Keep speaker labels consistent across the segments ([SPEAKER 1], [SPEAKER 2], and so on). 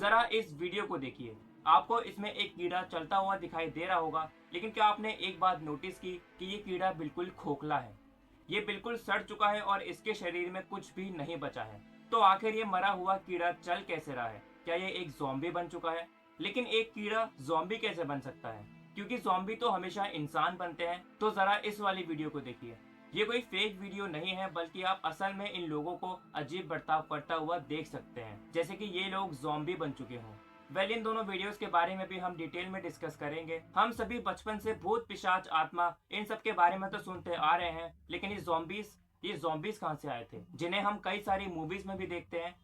[SPEAKER 1] जरा इस वीडियो को देखिए। आपको इसमें एक कीड़ा चलता हुआ दिखाई दे रहा होगा, लेकिन क्या आपने एक बात नोटिस की कि ये कीड़ा बिल्कुल खोखला है। ये बिल्कुल सड़ चुका है और इसके शरीर में कुछ भी नहीं बचा है। तो आखिर ये मरा हुआ कीड़ा चल कैसे रहा है? क्या ये एक ज़ॉम्बी बन चुका है? लेकिन एक कीड़ा ज़ॉम्बी कैसे बन सकता है? क्योंकि ज़ॉम्बी तो हमेशा इंसान बनते हैं। तो जरा इस वाली वीडियो को देखिए। ये कोई फेक वीडियो नहीं है, बल्कि आप असल में इन लोगों को अजीब बर्ताव करता हुआ देख सकते हैं, जैसे कि ये लोग ज़ॉम्बी बन चुके हों। इन दोनों वीडियोस के बारे में भी हम डिटेल में डिस्कस करेंगे। हम सभी बचपन से भूत, पिशाच, आत्मा इन सब के बारे में तो सुनते आ रहे हैं, लेकिन ये ज़ॉम्बीज कहां से आए थे, जिन्हें हम कई सारी मूवीज में भी देखते हैं।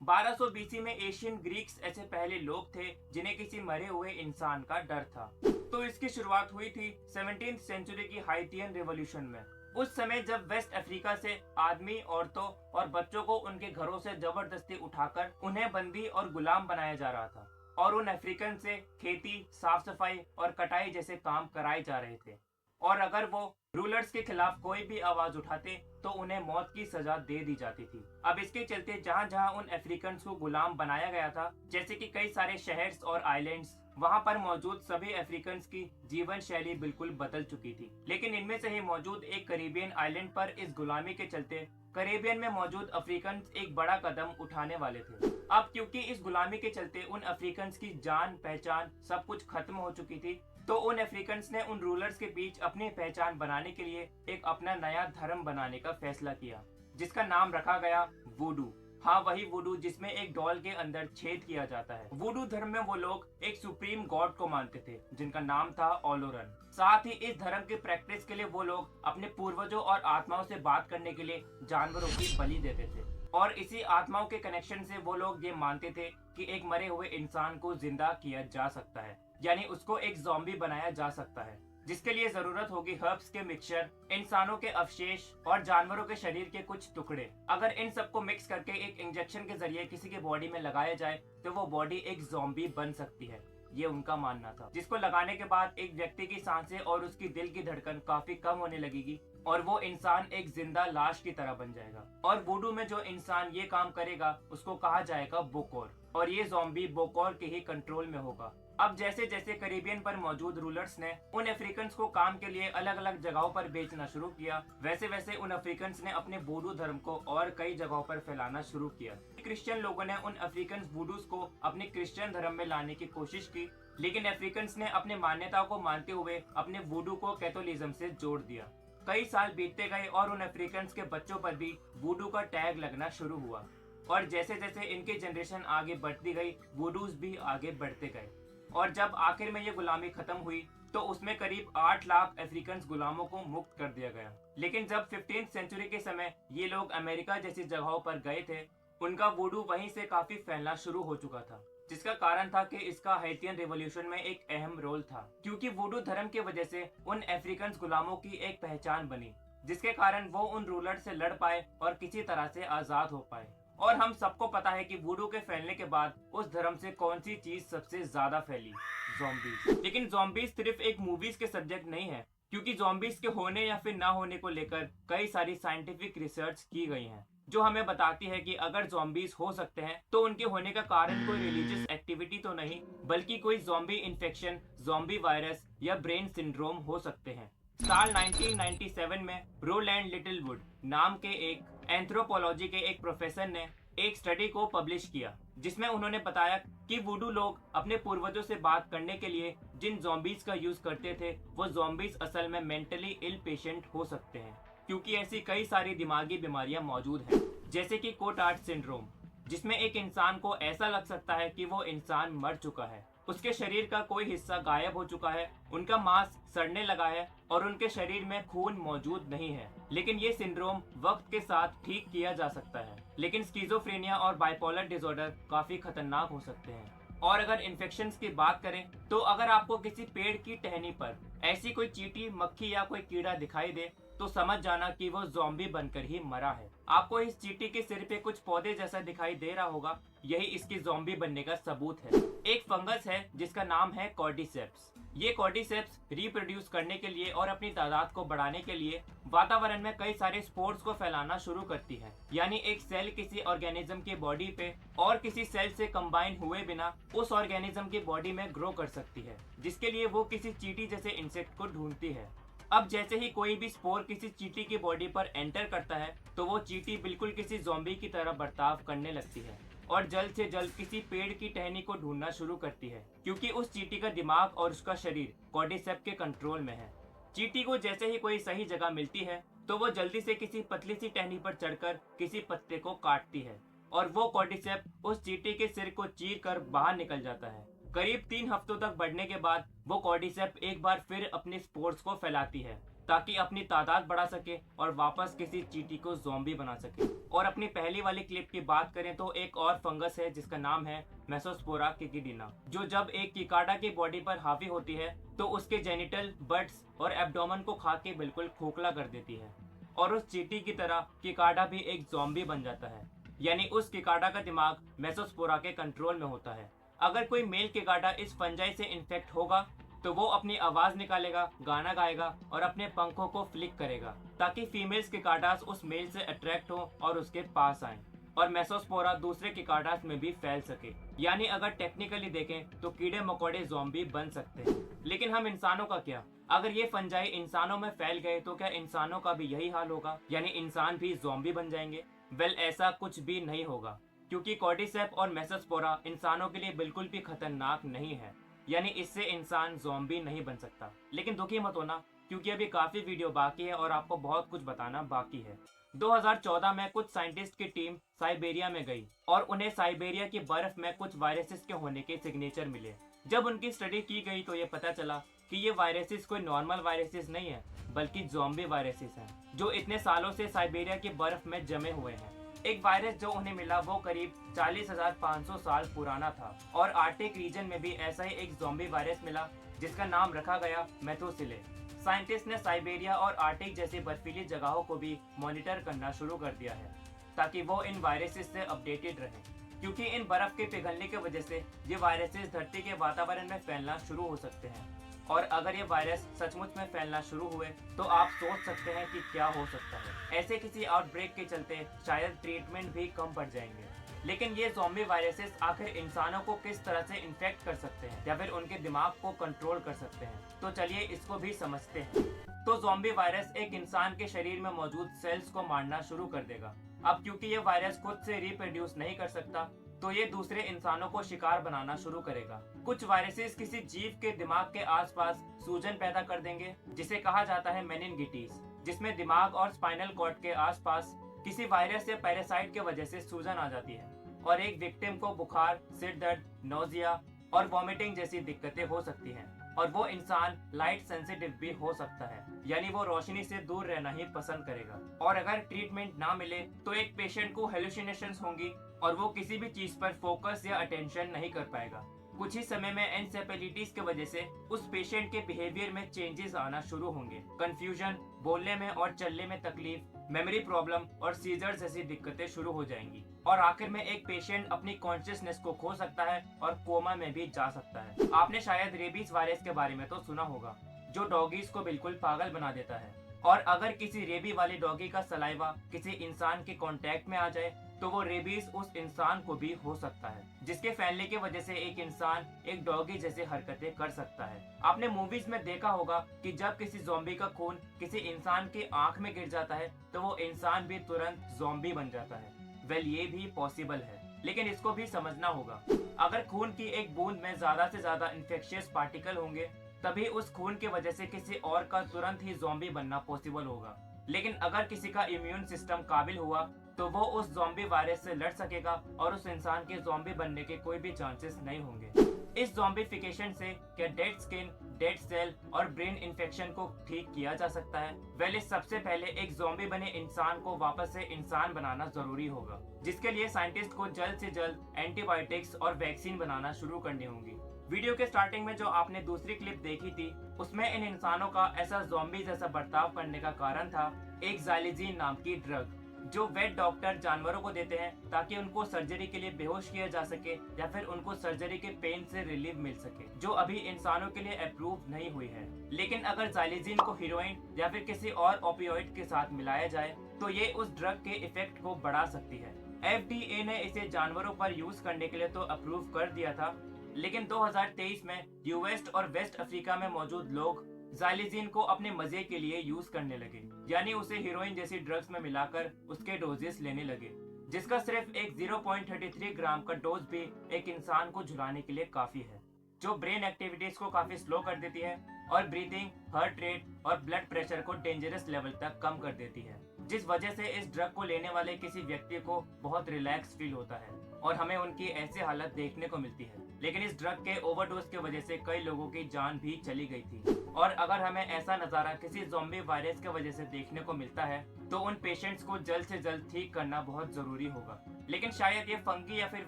[SPEAKER 1] 1200 बीसी में एशियन ग्रीक्स ऐसे पहले लोग थे जिन्हें किसी मरे हुए इंसान का डर था। तो इसकी शुरुआत हुई थी 17th सेंचुरी की हाइटियन रिवॉल्यूशन में। उस समय जब वेस्ट अफ्रीका से आदमी, औरतों और बच्चों को उनके घरों से जबरदस्ती उठाकर उन्हें बंदी और गुलाम बनाया जा रहा था और उन अफ्रीकन से खेती, साफ सफाई और कटाई जैसे काम कराए जा रहे थे। और अगर वो रूलर्स के खिलाफ कोई भी आवाज उठाते तो उन्हें मौत की सजा दे दी जाती थी। अब इसके चलते जहां जहां उन अफ्रीकन को गुलाम बनाया गया था, जैसे कि कई सारे शहर्स और आइलैंड्स, वहां पर मौजूद सभी अफ्रीकन की जीवन शैली बिल्कुल बदल चुकी थी। लेकिन इनमें से ही मौजूद एक कैरिबियन आइलैंड पर इस गुलामी के चलते कैरिबियन में मौजूद अफ्रीकन एक बड़ा कदम उठाने वाले थे। अब क्योंकि इस गुलामी के चलते उन अफ्रीकन की जान पहचान सब कुछ खत्म हो चुकी थी, तो उन अफ्रीकन्स ने उन रूलर्स के बीच अपनी पहचान बनाने के लिए एक अपना नया धर्म बनाने का फैसला किया, जिसका नाम रखा गया वुडू। हाँ, वही वुडू जिसमें एक डॉल के अंदर छेद किया जाता है। वुडू धर्म में वो लोग एक सुप्रीम गॉड को मानते थे जिनका नाम था ओलोरन। साथ ही इस धर्म की प्रैक्टिस के लिए वो लोग अपने पूर्वजों और आत्माओं से बात करने के लिए जानवरों की बलि देते थे। और इसी आत्माओं के कनेक्शन से वो लोग ये मानते थे कि एक मरे हुए इंसान को जिंदा किया जा सकता है, यानी उसको एक ज़ॉम्बी बनाया जा सकता है, जिसके लिए जरूरत होगी हर्ब्स के मिक्सचर, इंसानों के अवशेष और जानवरों के शरीर के कुछ टुकड़े। अगर इन सबको मिक्स करके एक इंजेक्शन के जरिए किसी के बॉडी में लगाया जाए तो वो बॉडी एक ज़ॉम्बी बन सकती है। ये उनका मानना था, जिसको लगाने के बाद एक व्यक्ति की सांसें और उसकी दिल की धड़कन काफी कम होने लगेगी और वो इंसान एक जिंदा लाश की तरह बन जाएगा। और वुडू में जो इंसान ये काम करेगा उसको कहा जाएगा बोकोर, और ये ज़ॉम्बी बोकोर के ही कंट्रोल में होगा। अब जैसे जैसे कैरिबियन पर मौजूद रूलर्स ने उन अफ्रीकन्स को काम के लिए अलग अलग जगहों पर बेचना शुरू किया, वैसे वैसे उन अफ्रीकन्स ने अपने वुडू धर्म को और कई जगहों पर फैलाना शुरू किया। क्रिश्चियन लोगों ने उन अफ्रीकन वुडूस को अपने क्रिश्चियन धर्म में लाने की कोशिश की, लेकिन अफ्रीकन्स ने अपने मान्यताओं को मानते हुए अपने वुडू को कैथोलिज्म से जोड़ दिया। कई साल बीतते गए और उन अफ्रीकन्स के बच्चों पर भी वुडू का टैग लगना शुरू हुआ, और जैसे जैसे इनकी जनरेशन आगे बढ़ती गई, वुडूस भी आगे बढ़ते गए। और जब आखिर में ये गुलामी खत्म हुई तो उसमें करीब 8 लाख अफ्रीकन गुलामों को मुक्त कर दिया गया। लेकिन जब 15th सेंचुरी के समय ये लोग अमेरिका जैसी जगहों पर गए थे, उनका वुडू वहीं से काफी फैलना शुरू हो चुका था, जिसका कारण था कि इसका हाइटियन रिवॉल्यूशन में एक अहम रोल था, क्योंकि वुडू धर्म की वजह से उन अफ्रीकन गुलामों की एक पहचान बनी, जिसके कारण वो उन रूलर से लड़ पाए और किसी तरह से आजाद हो पाए। और हम सबको पता है कि वुडू के फैलने के बाद उस धर्म से कौन सी चीज सबसे ज्यादा फैली? ज़ॉम्बीज। लेकिन ज़ॉम्बीज सिर्फ एक मूवीज के सब्जेक्ट नहीं है, क्योंकि ज़ॉम्बीज के होने या फिर ना होने को लेकर कई सारी साइंटिफिक रिसर्च की गई है, जो हमें बताती है कि अगर ज़ॉम्बीज हो सकते हैं तो उनके होने का कारण कोई रिलीजियस एक्टिविटी तो नहीं, बल्कि कोई ज़ॉम्बी इन्फेक्शन, ज़ॉम्बी वायरस या ब्रेन सिंड्रोम हो सकते हैं। साल 1997 में रोलैंड लिटिलवुड नाम के एक एंथ्रोपोलॉजी के एक प्रोफेसर ने एक स्टडी को पब्लिश किया, जिसमें उन्होंने बताया कि वुडू लोग अपने पूर्वजों से बात करने के लिए जिन ज़ॉम्बीज का यूज करते थे, वो ज़ॉम्बीज असल में मेंटली इल पेशेंट हो सकते हैं, क्योंकि ऐसी कई सारी दिमागी बीमारियां मौजूद हैं, जैसे कि कोटार्ड सिंड्रोम, जिसमें एक इंसान को ऐसा लग सकता है कि वो इंसान मर चुका है, उसके शरीर का कोई हिस्सा गायब हो चुका है, उनका मांस सड़ने लगा है और उनके शरीर में खून मौजूद नहीं है। लेकिन ये सिंड्रोम वक्त के साथ ठीक किया जा सकता है। लेकिन स्किज़ोफ्रेनिया और बाइपोलर डिसऑर्डर काफी खतरनाक हो सकते हैं। और अगर इन्फेक्शंस की बात करें तो अगर आपको किसी पेड़ की टहनी पर ऐसी कोई चींटी, मक्खी या कोई कीड़ा दिखाई दे तो समझ जाना कि वो ज़ॉम्बी बनकर ही मरा है। आपको इस चींटी के सिर पे कुछ पौधे जैसा दिखाई दे रहा होगा, यही इसकी ज़ॉम्बी बनने का सबूत है। एक फंगस है जिसका नाम है कॉर्डिसेप्स। ये कॉर्डिसेप्स रिप्रोड्यूस करने के लिए और अपनी तादाद को बढ़ाने के लिए वातावरण में कई सारे स्पोर्स को फैलाना शुरू करती है। यानी एक सेल किसी ऑर्गेनिज्म की बॉडी पे और किसी सेल से कंबाइन हुए बिना उस ऑर्गेनिज्म की बॉडी में ग्रो कर सकती है, जिसके लिए वो किसी चींटी जैसे इंसेक्ट को ढूंढती है। अब जैसे ही कोई भी स्पोर किसी चींटी की बॉडी पर एंटर करता है तो वो चींटी बिल्कुल किसी ज़ॉम्बी की तरह बर्ताव करने लगती है और जल्द से जल्द किसी पेड़ की टहनी को ढूंढना शुरू करती है, क्योंकि उस चींटी का दिमाग और उसका शरीर कॉर्डिसेप्स के कंट्रोल में है। चींटी को जैसे ही कोई सही जगह मिलती है तो वो जल्दी से किसी पतली सी टहनी पर चढ़कर किसी पत्ते को काटती है और वो कॉर्डिसेप्स उस चींटी के सिर को चीर कर बाहर निकल जाता है। करीब 3 हफ्तों तक बढ़ने के बाद वो कॉर्डिसेप्स एक बार फिर अपने स्पोर्स को फैलाती है ताकि अपनी तादाद बढ़ा सके और वापस किसी चींटी को ज़ॉम्बी बना सके। और अपनी पहली वाली क्लिप की बात करें तो एक और फंगस है जिसका नाम है मेसोस्पोरा किकिडिना, जो जब एक किकाडा की बॉडी पर हावी होती है तो उसके जेनिटल, बट्स और एब्डोमेन को खा के बिल्कुल खोखला कर देती है और उस चींटी की तरह किकाडा भी एक ज़ॉम्बी बन जाता है। यानी उस किकाडा का दिमाग मेसोस्पोरा के कंट्रोल में होता है। अगर कोई मेल किकाडा इस फंजाई से इन्फेक्ट होगा तो वो अपनी आवाज निकालेगा, गाना गाएगा और अपने पंखों को फ्लिक करेगा ताकि फीमेल्स किकाडास उस मेल से अट्रैक्ट हो और उसके पास आएं और मेसोस्पोरा दूसरे किकाडास में भी फैल सके। यानी अगर टेक्निकली देखें तो कीड़े मकोड़े ज़ॉम्बी बन सकते हैं। लेकिन हम इंसानों का क्या? अगर ये फंजाई इंसानों में फैल गए तो क्या इंसानों का भी यही हाल होगा, यानी इंसान भी ज़ॉम्बी बन जाएंगे? वेल, ऐसा कुछ भी नहीं होगा, क्योंकि कॉर्डिसेप्स और मेसोस्पोरा इंसानों के लिए बिल्कुल भी खतरनाक नहीं है। यानी इससे इंसान ज़ॉम्बी नहीं बन सकता। लेकिन दुखी मत होना, क्योंकि अभी काफ़ी वीडियो बाकी है और आपको बहुत कुछ बताना बाकी है। 2014 में कुछ साइंटिस्ट की टीम साइबेरिया में गई और उन्हें साइबेरिया की बर्फ में कुछ वायरसेस के होने के सिग्नेचर मिले। जब उनकी स्टडी की गई तो ये पता चला कि ये वायरसेस कोई नॉर्मल वायरसेस नहीं है, बल्कि ज़ॉम्बी वायरसेस हैं, जो इतने सालों से साइबेरिया की बर्फ में जमे हुए हैं। एक वायरस जो उन्हें मिला वो करीब 40,500 साल पुराना था और आर्टिक रीजन में भी ऐसा ही एक ज़ॉम्बी वायरस मिला जिसका नाम रखा गया मेथोसिले। साइंटिस्ट ने साइबेरिया और आर्टिक जैसी बर्फीली जगहों को भी मॉनिटर करना शुरू कर दिया है ताकि वो इन वायरसेस से अपडेटेड रहें, क्योंकि इन बर्फ के पिघलने की वजह से ये वायरसेस धरती के वातावरण में फैलना शुरू हो सकते हैं। और अगर ये वायरस सचमुच में फैलना शुरू हुए तो आप सोच सकते हैं कि क्या हो सकता है। ऐसे किसी आउटब्रेक के चलते शायद ट्रीटमेंट भी कम पड़ जाएंगे। लेकिन ये ज़ॉम्बी वायरसेस आखिर इंसानों को किस तरह से इन्फेक्ट कर सकते हैं या फिर उनके दिमाग को कंट्रोल कर सकते हैं, तो चलिए इसको भी समझते हैं। तो ज़ॉम्बी वायरस एक इंसान के शरीर में मौजूद सेल्स को मारना शुरू कर देगा। अब क्योंकि ये वायरस खुद से रिप्रोड्यूस नहीं कर सकता तो ये दूसरे इंसानों को शिकार बनाना शुरू करेगा। कुछ वायरसेस किसी जीव के दिमाग के आसपास सूजन पैदा कर देंगे जिसे कहा जाता है मेनिनगिटिस, जिसमें दिमाग और स्पाइनल कॉर्ड के आसपास किसी वायरस या पैरासाइट के वजह से सूजन आ जाती है और एक विक्टिम को बुखार, सिर दर्द, नोजिया और वॉमिटिंग जैसी दिक्कतें हो सकती हैं और वो इंसान लाइट सेंसिटिव भी हो सकता है, यानी वो रोशनी से दूर रहना ही पसंद करेगा। और अगर ट्रीटमेंट ना मिले तो एक पेशेंट को हेलुसिनेशंस होंगी और वो किसी भी चीज पर फोकस या अटेंशन नहीं कर पाएगा। कुछ ही समय में एनसेफेलिटिस की वजह से उस पेशेंट के बिहेवियर में चेंजेस आना शुरू होंगे। कंफ्यूजन, बोलने में और चलने में तकलीफ, मेमोरी प्रॉब्लम और सीजर जैसी दिक्कतें शुरू हो जाएंगी और आखिर में एक पेशेंट अपनी कॉन्शियसनेस को खो सकता है और कोमा में भी जा सकता है। आपने शायद रेबीज वायरस के बारे में तो सुना होगा, जो डॉगीज को बिल्कुल पागल बना देता है। और अगर किसी रेबी वाले डॉगी का सलाइवा किसी इंसान के कांटेक्ट में आ जाए तो वो रेबीज उस इंसान को भी हो सकता है, जिसके फैलने की वजह से एक इंसान एक डॉगी जैसे हरकतें कर सकता है। आपने मूवीज में देखा होगा कि जब किसी ज़ॉम्बी का खून किसी इंसान की आंख में गिर जाता है तो वो इंसान भी तुरंत ज़ॉम्बी बन जाता है। वेल, ये भी पॉसिबल है, लेकिन इसको भी समझना होगा। अगर खून की एक बूंद में ज्यादा से ज्यादा इन्फेक्शियस पार्टिकल होंगे तभी उस खून की वजह से किसी और का तुरंत ही ज़ॉम्बी बनना पॉसिबल होगा। लेकिन अगर किसी का इम्यून सिस्टम काबिल हुआ तो वो उस ज़ॉम्बी वायरस से लड़ सकेगा और उस इंसान के ज़ॉम्बी बनने के कोई भी चांसेस नहीं होंगे। इस ज़ॉम्बीफिकेशन से क्या डेड स्किन, डेड सेल और ब्रेन इन्फेक्शन को ठीक किया जा सकता है? वेल, इस सबसे पहले एक ज़ॉम्बी बने इंसान को वापस से इंसान बनाना जरूरी होगा, जिसके लिए साइंटिस्ट को जल्द से जल्द एंटीबायोटिक्स और वैक्सीन बनाना शुरू करनी होंगी। वीडियो के स्टार्टिंग में जो आपने दूसरी क्लिप देखी थी उसमें इन इंसानों का ऐसा ज़ॉम्बी जैसा बर्ताव करने का कारण था एक ज़ाइलिज़ीन नाम की ड्रग। जो वेट डॉक्टर जानवरों को देते हैं ताकि उनको सर्जरी के लिए बेहोश किया जा सके या फिर उनको सर्जरी के पेन से रिलीफ मिल सके, जो अभी इंसानों के लिए अप्रूव नहीं हुई है। लेकिन अगर ज़ाइलिज़िन को हीरोइन या फिर किसी और ओपियोइड के साथ मिलाया जाए तो ये उस ड्रग के इफेक्ट को बढ़ा सकती है। FDA ने इसे जानवरों पर यूज करने के लिए तो अप्रूव कर दिया था, लेकिन 2023 में यूएस और वेस्ट अफ्रीका में मौजूद लोग ज़ाइलिज़िन को अपने मजे के लिए यूज करने लगे, यानी उसे हीरोइन जैसी ड्रग्स में मिलाकर उसके डोजेस लेने लगे, जिसका सिर्फ एक 0.33 ग्राम का डोज भी एक इंसान को झुलाने के लिए काफी है, जो ब्रेन एक्टिविटीज को काफी स्लो कर देती है और ब्रीदिंग, हार्ट रेट और ब्लड प्रेशर को डेंजरस लेवल तक कम कर देती है, जिस वजह से इस ड्रग को लेने वाले किसी व्यक्ति को बहुत रिलैक्स फील होता है और हमें उनकी ऐसी हालत देखने को मिलती है। लेकिन इस ड्रग के ओवरडोज की वजह से कई लोगों की जान भी चली गई थी, और अगर हमें ऐसा नज़ारा किसी ज़ॉम्बी वायरस की वजह से देखने को मिलता है तो उन पेशेंट्स को जल्द से जल्द ठीक करना बहुत ज़रूरी होगा। लेकिन शायद ये फंगी या फिर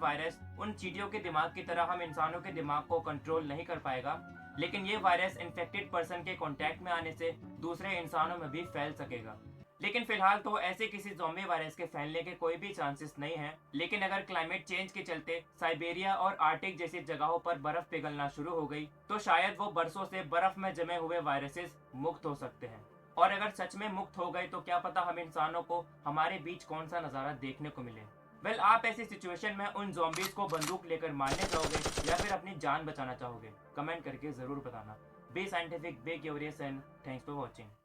[SPEAKER 1] वायरस उन चीटियों के दिमाग की तरह हम इंसानों के दिमाग को कंट्रोल नहीं कर पाएगा, लेकिन ये वायरस इन्फेक्टेड पर्सन के कांटेक्ट में आने से दूसरे इंसानों में भी फैल सकेगा। लेकिन फिलहाल तो ऐसे किसी ज़ॉम्बी वायरस के फैलने के कोई भी चांसेस नहीं है। लेकिन अगर क्लाइमेट चेंज के चलते साइबेरिया और आर्टिक जैसी जगहों पर बर्फ पिघलना शुरू हो गई तो शायद वो बरसों से बर्फ में जमे हुए वायरसेस मुक्त हो सकते हैं, और अगर सच में मुक्त हो गए तो क्या पता हम इंसानों को हमारे बीच कौन सा नज़ारा देखने को मिले। वेल, आप ऐसी सिचुएशन में उन ज़ॉम्बीज को बंदूक लेकर मारने चाहोगे या फिर अपनी जान बचाना चाहोगे? कमेंट करके ज़रूर बताना। B scientific, be curious and thanks for watching.